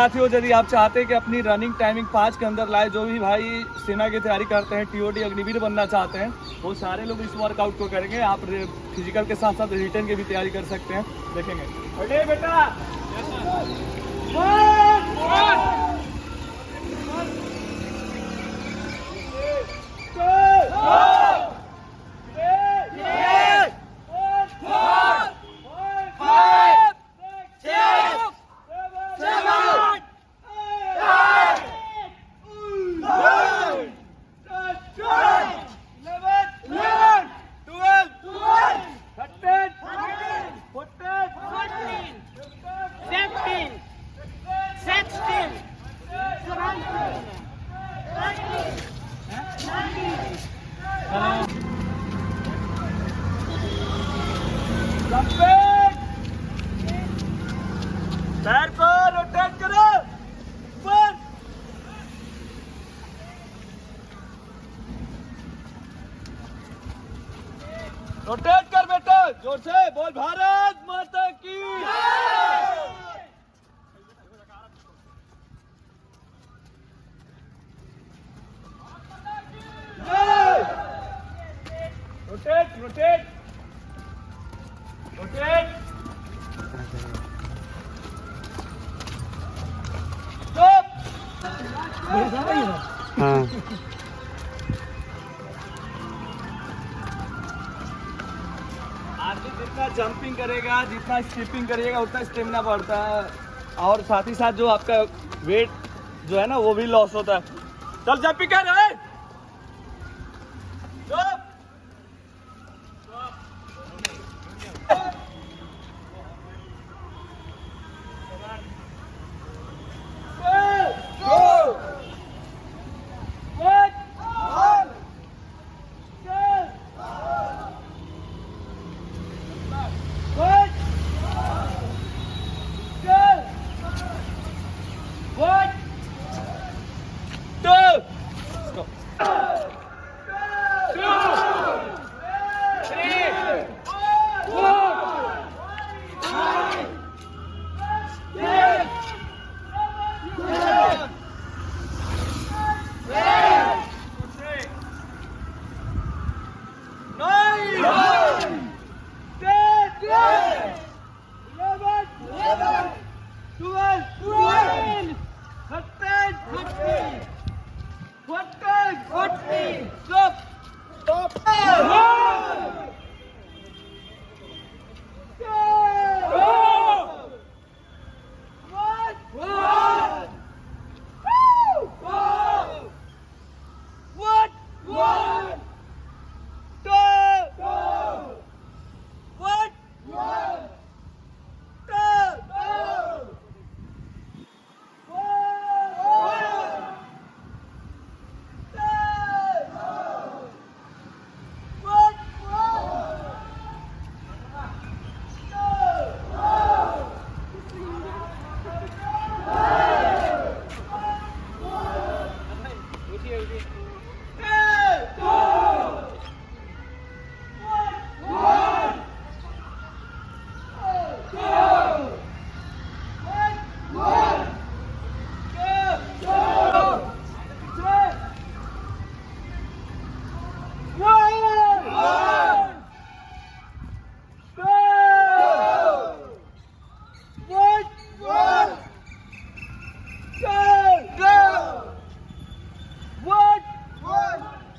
साथियों, यदि आप चाहते हैं कि अपनी रनिंग टाइमिंग 5 के अंदर लाए, जो भी भाई सेना की तैयारी करते हैं, टीओडी अग्निवीर बनना चाहते हैं, वो सारे लोग इस वर्कआउट को करेंगे। आप फिजिकल के साथ साथ रिटर्न की भी तैयारी कर सकते हैं। देखेंगे बेटा। पैर को रोटेट करो। रोटेट कर बेटा, जोर से बोल, भारत माता की रोटेट रोटेट रोटेट। हाँ। आदमी जितना जंपिंग करेगा, जितना स्किपिंग करेगा, उतना स्टेमिना बढ़ता है, और साथ ही साथ जो आपका वेट जो है ना, वो भी लॉस होता है। चल जंपिंग कर रहे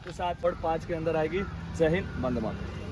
के साथ 5 के अंदर आएगी। जय हिंद, वंदे मातरम।